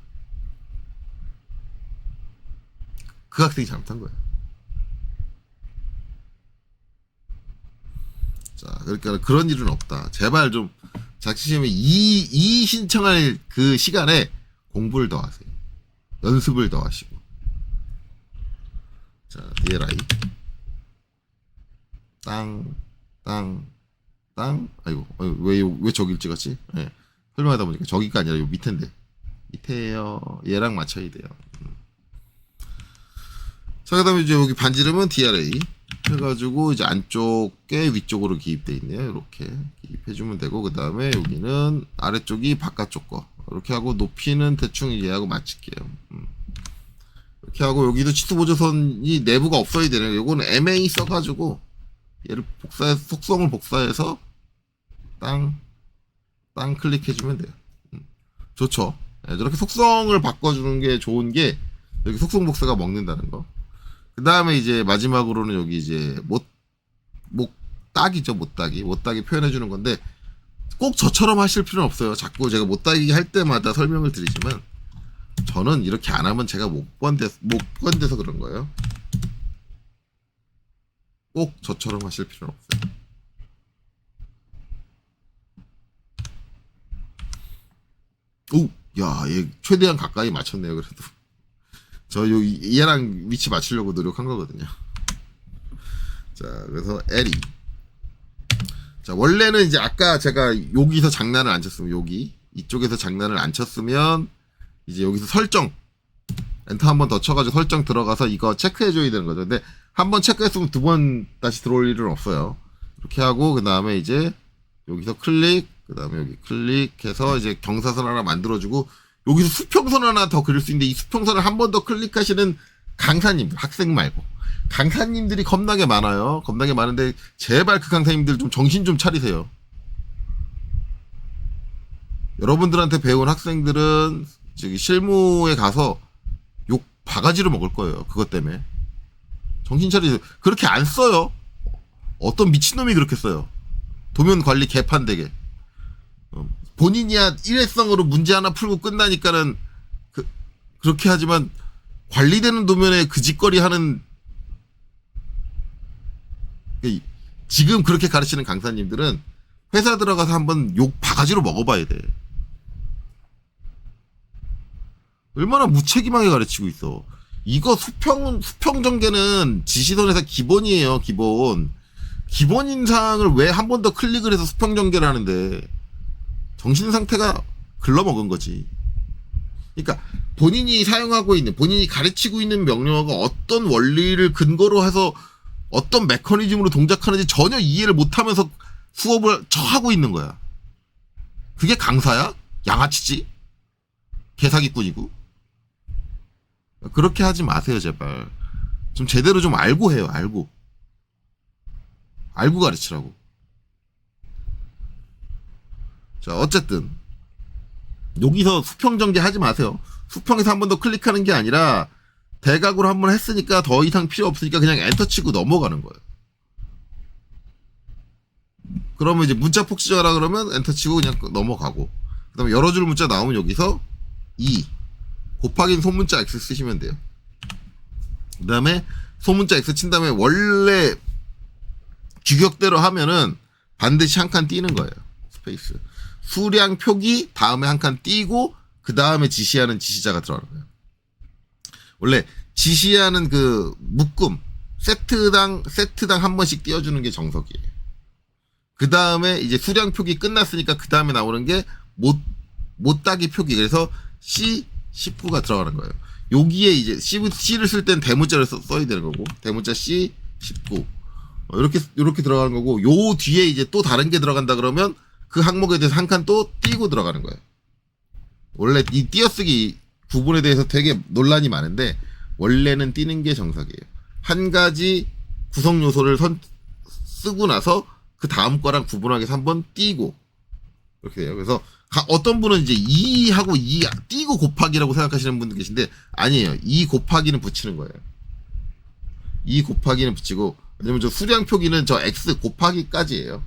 그 학생이 잘못한 거예요. 자, 그러니까 그런 일은 없다. 제발 좀 자취시험에 이 신청할 그 시간에 공부를 더 하세요. 연습을 더 하시고. 자, DLI. 아이고, 왜 저길 찍었지? 네. 설명하다 보니까 저기가 아니라 요 밑인데. 밑에요. 얘랑 맞춰야 돼요. 자, 그 다음에 이제 여기 반지름은 DRA. 해가지고 이제 안쪽에 위쪽으로 기입되어 있네요. 이렇게 기입해주면 되고, 그 다음에 여기는 아래쪽이 바깥쪽 거. 이렇게 하고 높이는 대충 얘하고 맞출게요. 이렇게 하고 여기도 취소보조선이 내부가 없어야 되네요. 요거는 MA 써가지고 얘를 속성을 복사해서 땅 클릭해주면 돼요. 좋죠. 네, 저렇게 속성을 바꿔주는 게 좋은 게 여기 속성 복사가 먹는다는 거. 그 다음에 이제 마지막으로는 여기 이제 못따기죠. 못따기 표현해주는 건데 꼭 저처럼 하실 필요는 없어요. 자꾸 제가 못따기 할 때마다 설명을 드리지만 저는 이렇게 안 하면 제가 못 건대서 그런 거예요. 꼭 저처럼 하실 필요는 없어요. 얘 최대한 가까이 맞췄네요. 그래도 저 얘랑 위치 맞추려고 노력한 거거든요. 자, 그래서 L이 자, 원래는 이제 아까 제가 여기서 장난을 안 쳤으면 이쪽에서 장난을 안 쳤으면 이제 여기서 설정 엔터 한 번 더 쳐가지고 설정 들어가서 이거 체크해줘야 되는 거죠. 근데 한 번 체크했으면 두 번 다시 들어올 일은 없어요. 이렇게 하고 그 다음에 이제 여기서 클릭 그 다음에 여기 클릭해서 이제 경사선 하나 만들어주고 여기서 수평선 하나 더 그릴 수 있는데 이 수평선을 한 번 더 클릭하시는 강사님들 학생 말고 강사님들이 겁나게 많아요. 겁나게 많은데 제발 그 강사님들 좀 정신 좀 차리세요. 여러분들한테 배운 학생들은 저기 실무에 가서 욕 바가지로 먹을 거예요. 그것 때문에. 정신 차리세요. 그렇게 안 써요. 어떤 미친놈이 그렇게 써요. 도면 관리 개판되게. 본인이야 일회성으로 문제 하나 풀고 끝나니까는 그렇게 하지만 관리되는 도면에 그 짓거리 하는 지금 그렇게 가르치는 강사님들은 회사 들어가서 한번 욕 바가지로 먹어봐야 돼. 얼마나 무책임하게 가르치고 있어. 이거 수평 전개는 지시선에서 기본이에요. 기본 인상을 왜 한 번 더 클릭을 해서 수평 전개를 하는데 정신 상태가 글러먹은 거지. 그러니까 본인이 사용하고 있는 본인이 가르치고 있는 명령어가 어떤 원리를 근거로 해서 어떤 메커니즘으로 동작하는지 전혀 이해를 못하면서 수업을 하고 있는 거야. 그게 강사야? 양아치지? 개사기꾼이고. 그렇게 하지 마세요, 제발. 좀 제대로 좀 알고 해요, 알고 가르치라고. 자, 어쨌든 여기서 수평 전개 하지 마세요. 수평에서 한 번 더 클릭하는 게 아니라 대각으로 한 번 했으니까 더 이상 필요 없으니까 그냥 엔터 치고 넘어가는 거예요. 그러면 이제 문자 폭시하라 그러면 엔터 치고 그냥 넘어가고, 그 다음에 여러 줄 문자 나오면 여기서 2 곱하기 소문자 X 쓰시면 돼요. 그 다음에 소문자 X 친 다음에 원래 규격대로 하면은 반드시 한 칸 띄는 거예요. 스페이스. 수량 표기 다음에 한 칸 띄고 그 다음에 지시하는 지시자가 들어가는 거예요. 원래 지시하는 그 묶음 세트당 한 번씩 띄워주는 게 정석이에요. 그 다음에 이제 수량 표기 끝났으니까 그 다음에 나오는 게 못 따기 표기. 그래서 C19가 들어가는 거예요. 여기에 이제 C를 쓸 땐 대문자를 써야 되는 거고, 대문자 C19. 이렇게 들어가는 거고, 요 뒤에 이제 또 다른 게 들어간다 그러면 그 항목에 대해서 한 칸 또 띄고 들어가는 거예요. 원래 이 띄어쓰기 구분에 대해서 되게 논란이 많은데, 원래는 띄는 게 정석이에요. 한 가지 구성 요소를 쓰고 나서 그 다음 거랑 구분하기 위해서 한번 띄고, 이렇게 돼요. 그래서 어떤 분은 이제 2하고 2 띄고 곱하기라고 생각하시는 분도 계신데 아니에요. 2 곱하기는 붙이는 거예요. 2 곱하기는 붙이고, 왜냐면 저 수량 표기는 저 x 곱하기까지예요.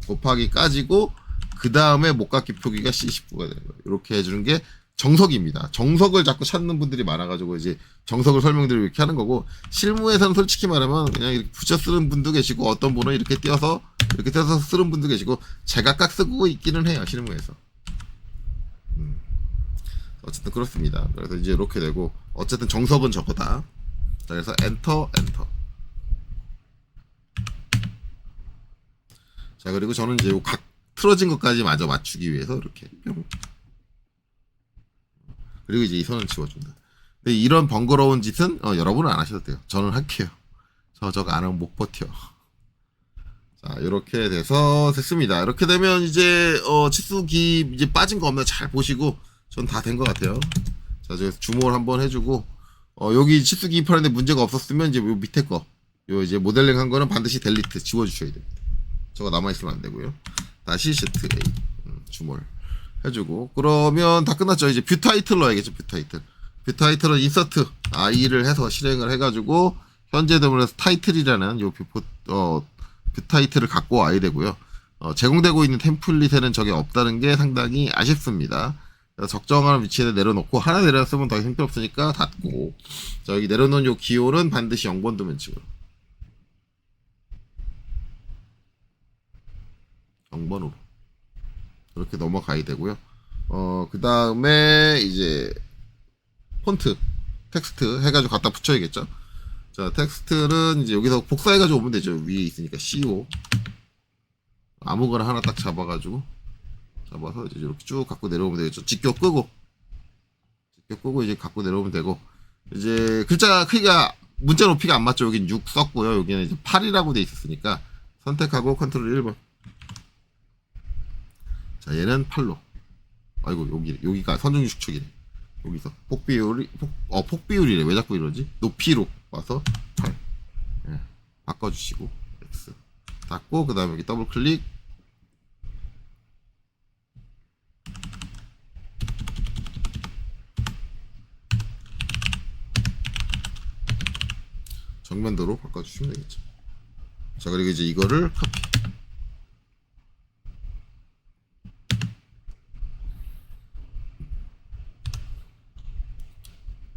곱하기까지고 그 다음에 목각기 표기가 C19가 되는 거예요. 이렇게 해주는 게 정석입니다. 정석을 자꾸 찾는 분들이 많아가지고 이제 정석을 설명드리고 이렇게 하는 거고, 실무에서는 솔직히 말하면 그냥 이렇게 붙여 쓰는 분도 계시고 어떤 분은 이렇게 띄어서 쓰는 분도 계시고 제각각 쓰고 있기는 해요. 실무에서. 어쨌든 그렇습니다. 그래서 이제 이렇게 되고, 어쨌든 정석은 저거다. 자, 그래서 엔터. 자, 그리고 저는 이제 요 각 틀어진 것까지 마저 맞추기 위해서 이렇게 뿅. 그리고 이제 이 선을 지워준다. 근데 이런 번거로운 짓은 여러분은 안 하셔도 돼요. 저는 할게요. 저거 안 하면 못 버텨. 자, 이렇게 돼서 됐습니다. 이렇게 되면 이제 치수기 이제 빠진 거 없나 잘 보시고, 전 다 된 것 같아요. 자, 이제 주목을 한번 해주고, 여기 치수 기입하는데 문제가 없었으면 이제 요 밑에 거, 요 이제 모델링 한 거는 반드시 델리트 지워주셔야 됩니다. 저거 남아있으면 안 되고요. 다시 Shift A 주목 해주고, 그러면 다 끝났죠. 이제 뷰 타이틀 넣어야겠죠. 뷰 타이틀은 인서트 I를 해서 실행을 해가지고 현재 대문에서 타이틀이라는 요 뷰 타이틀을 갖고 와야 되고요. 제공되고 있는 템플릿에는 저게 없다는 게 상당히 아쉽습니다. 적정한 위치에 내려놓고, 하나 내려놨으면 더 이상 필요 없으니까 닫고, 자, 여기 내려놓은 요 기호는 반드시 0번 두면 찍어요. 0번으로 이렇게 넘어가야 되고요. 그 다음에 이제 폰트 텍스트 해가지고 갖다 붙여야겠죠. 자, 텍스트는 이제 여기서 복사해가지고 오면 되죠. 위에 있으니까 CO 아무거나 하나 딱 잡아서 이제 이렇게 쭉 갖고 내려오면 되겠죠. 직교 끄고 이제 갖고 내려오면 되고, 이제 글자 크기가 문자 높이가 안 맞죠. 여긴 6 썼고요. 여기는 이제 8이라고 돼 있었으니까 선택하고 컨트롤 1번. 자, 얘는 8로. 아이고, 여기가 선중 축척이네. 여기서 폭비율이래. 왜 자꾸 이러지? 높이로 와서 8. 예, 바꿔주시고 X 닫고, 그 다음에 여기 더블 클릭. 정면도로 바꿔주시면 되겠죠. 자, 그리고 이제 이거를 카피.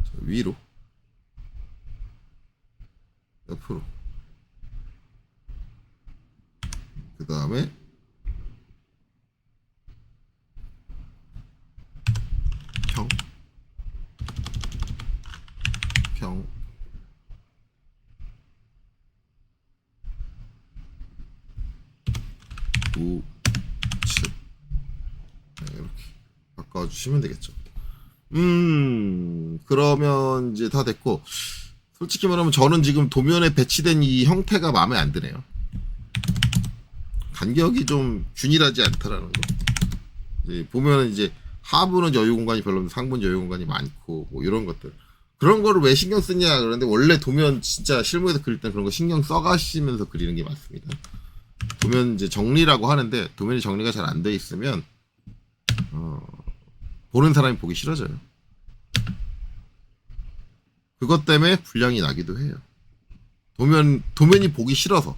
자, 위로, 옆으로, 그 다음에 평, 우측. 네, 이렇게 바꿔주시면 되겠죠. 그러면 이제 다 됐고, 솔직히 말하면 저는 지금 도면에 배치된 이 형태가 마음에 안 드네요. 간격이 좀 균일하지 않다라는 거. 이제 보면은 이제 하부는 여유 공간이 별로 없는데 상부는 여유 공간이 많고, 뭐 이런 것들. 그런 거를 왜 신경 쓰냐 그러는데, 원래 도면 진짜 실무에서 그릴 때 그런 거 신경 써가시면서 그리는 게 맞습니다. 도면 이제 정리라고 하는데, 도면이 정리가 잘 안 돼 있으면 보는 사람이 보기 싫어져요. 그것 때문에 불량이 나기도 해요. 도면이 보기 싫어서,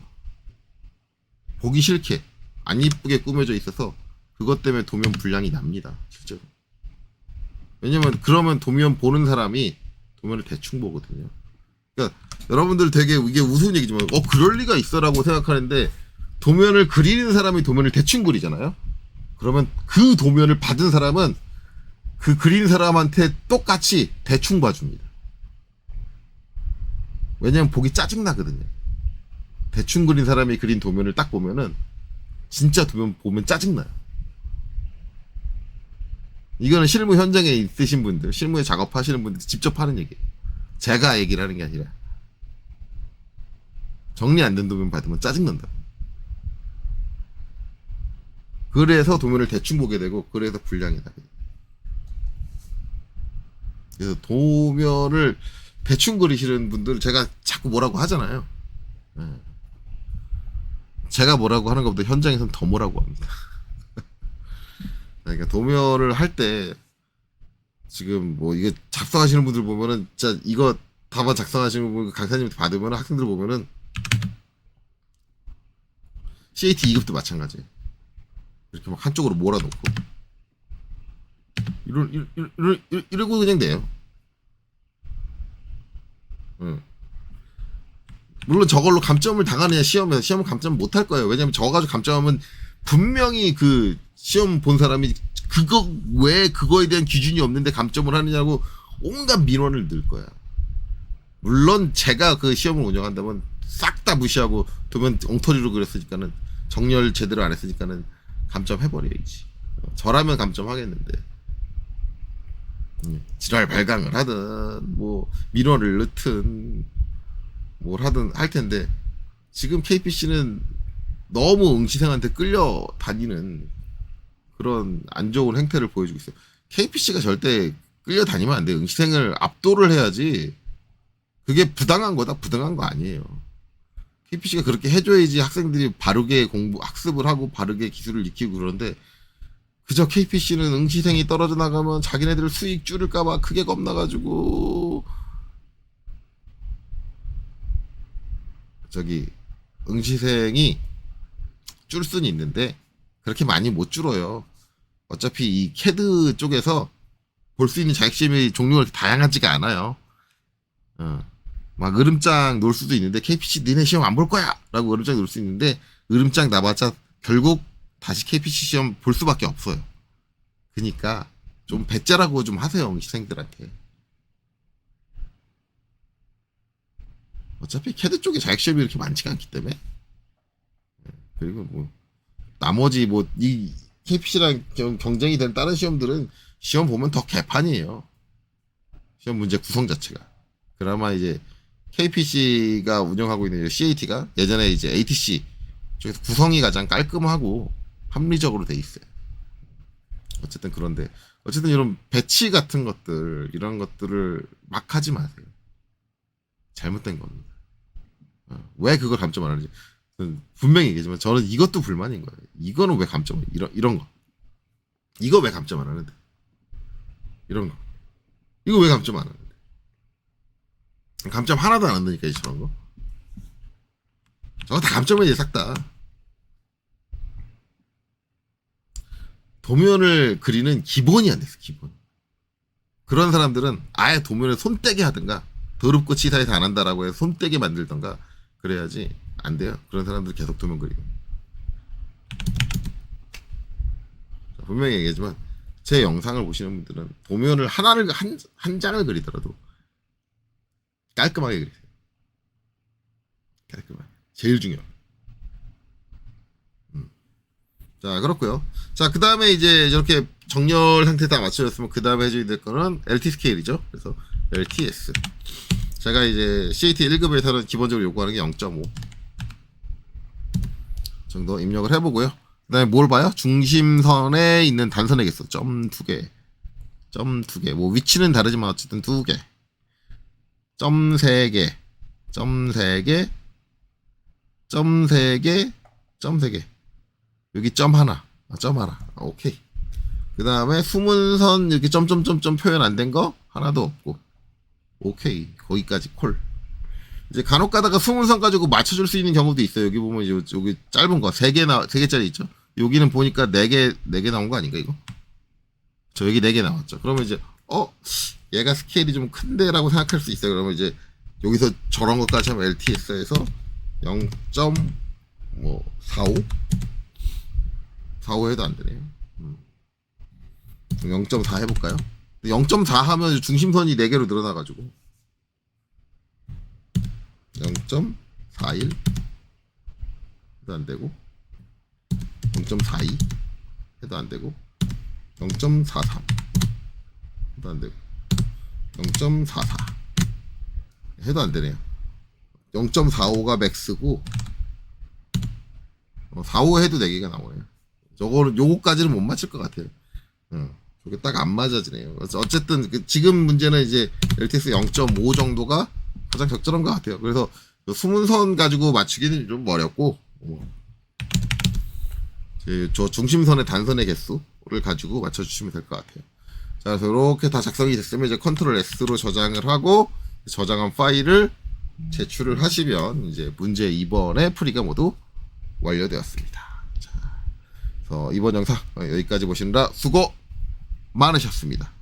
보기 싫게 안 이쁘게 꾸며져 있어서 그것 때문에 도면 불량이 납니다. 실제로. 왜냐면 그러면 도면 보는 사람이 도면을 대충 보거든요. 그러니까 여러분들 되게 이게 우스운 얘기지만 그럴 리가 있어라고 생각하는데 도면을 그리는 사람이 도면을 대충 그리잖아요. 그러면 그 도면을 받은 사람은 그 그린 사람한테 똑같이 대충 봐줍니다. 왜냐면 보기 짜증나거든요. 대충 그린 사람이 그린 도면을 딱 보면은 진짜 도면 보면 짜증나요. 이거는 실무 현장에 있으신 분들, 실무에 작업하시는 분들 직접 하는 얘기예요. 제가 얘기를 하는 게 아니라. 정리 안 된 도면 받으면 짜증난다. 그래서 도면을 대충 보게 되고 그래서 불량이 나게 돼요. 그래서 도면을 대충 그리시는 분들 제가 자꾸 뭐라고 하잖아요. 제가 뭐라고 하는 것보다 현장에서는 더 뭐라고 합니다. 그러니까 도면을 할 때 지금 뭐 이게 작성하시는 분들 보면은 진짜 이거 답안 작성하시는 분 강사님한테 받으면 학생들 보면은 CAT 2급도 마찬가지예요. 이렇게 막 한쪽으로 몰아놓고 이러고 그냥 돼요. 물론 저걸로 감점을 당하느냐 시험은 감점 못 할 거예요. 왜냐면 저거 가지고 감점하면 분명히 그 시험 본 사람이 그거 왜 그거에 대한 기준이 없는데 감점을 하느냐고 온갖 민원을 늘 거야. 물론 제가 그 시험을 운영한다면 싹 다 무시하고 도면 엉터리로 그렸으니까는 정렬 제대로 안 했으니까는 감점해버려야지. 저라면 감점하겠는데 지랄 발광을 하든 뭐 민원을 넣든 뭘 하든 할 텐데 지금 KPC는 너무 응시생한테 끌려다니는 그런 안 좋은 행태를 보여주고 있어요. KPC가 절대 끌려다니면 안 돼요. 응시생을 압도를 해야지. 그게 부당한 거다. 부당한 거 아니에요. KPC가 그렇게 해줘야지 학생들이 바르게 학습을 하고 바르게 기술을 익히고 그러는데 그저 KPC는 응시생이 떨어져 나가면 자기네들 수익 줄일까봐 크게 겁나가지고 응시생이 줄 수는 있는데 그렇게 많이 못 줄어요. 어차피 이 캐드 쪽에서 볼 수 있는 자격시험의 종류가 그렇게 다양하지가 않아요. 막 으름장 놓을 수도 있는데 KPC 니네 시험 안 볼 거야 라고 으름장 놓을 수 있는데 으름장 나봤자 결국 다시 KPC 시험 볼 수밖에 없어요. 그러니까 좀 배째라고 좀 하세요. 응시생들한테. 어차피 캐드 쪽에 자격시험이 이렇게 많지가 않기 때문에. 그리고 뭐 나머지 뭐 이 KPC랑 경쟁이 되는 다른 시험들은 시험 보면 더 개판이에요. 시험 문제 구성 자체가. 그나마 이제 KPC가 운영하고 있는 CAT가 예전에 이제 ATC 쪽에서 구성이 가장 깔끔하고 합리적으로 돼 있어요. 어쨌든 그런데 어쨌든 이런 배치 같은 것들 이런 것들을 막 하지 마세요. 잘못된 겁니다. 왜 그걸 감점 안 하는지 분명히 얘기하지만 저는 이것도 불만인 거예요. 이거는 왜 감점 이런 거 이거 왜 감점 안 하는데 이런 거 이거 왜 감점 안 하는데 감점 하나도 안 한다니까 이 저런 거 저거 다 감점이지 싹 다. 도면을 그리는 기본이 안 됐어. 기본. 그런 사람들은 아예 도면을 손떼게 하든가 더럽고 치사해서 안 한다라고 해서 손떼게 만들던가 그래야지 안 돼요. 그런 사람들 계속 도면 그리고. 분명히 얘기하지만 제 영상을 보시는 분들은 도면을 한 장을 그리더라도 깔끔하게 그리세요. 깔끔하게. 제일 중요해요. 자, 그렇고요. 자, 그 다음에 이제 이렇게 정렬 상태 다 맞춰졌으면 그 다음에 해줘야 될 거는 LT 스케일이죠. 그래서 LTS. 제가 이제 CAT 1급에서는 기본적으로 요구하는 게 0.5 정도 입력을 해보고요. 그 다음에 뭘 봐요? 중심선에 있는 단선에 있어. 점 2개. 점 2개. 뭐 위치는 다르지만 어쨌든 2개. 점 3개. 점 3개. 점 3개. 점 3개. 여기 점 하나. 점 하나. 오케이. 그 다음에 숨은 선 이렇게 점점점점 표현 안 된 거 하나도 없고. 오케이. 거기까지 콜. 이제 간혹 가다가 숨은 선 가지고 맞춰줄 수 있는 경우도 있어요. 여기 보면 여기 짧은 거 3개짜리 있죠. 여기는 보니까 4개 나온 거 아닌가 이거? 여기 4개 나왔죠. 그러면 이제 얘가 스케일이 좀 큰데라고 생각할 수 있어요. 그러면 이제 여기서 저런 것까지 하면 LTS에서 0.45 해도 안 되네요. 0.4 해볼까요? 0.4 하면 중심선이 4개로 늘어나가지고 0.41 해도 안 되고 0.42 해도 안 되고 0.43 해도 안 되고 0.44 해도 안 되네요. 0.45가 맥스고 45 해도 4개가 나오네요. 저거는 요거까지는 못 맞출 것 같아요. 저게 딱 안 맞아지네요. 어쨌든 지금 문제는 이제 LTS 0.5 정도가 가장 적절한 것 같아요. 그래서 수문선 가지고 맞추기는 좀 어렵고 저 중심선의 단선의 개수를 가지고 맞춰주시면 될 것 같아요. 자, 그래서 이렇게 다 작성이 됐으면 이제 컨트롤 S로 저장을 하고 저장한 파일을 제출을 하시면 이제 문제 2번의 풀이가 모두 완료되었습니다. 자, 그래서 이번 영상 여기까지 보시느라 수고 많으셨습니다.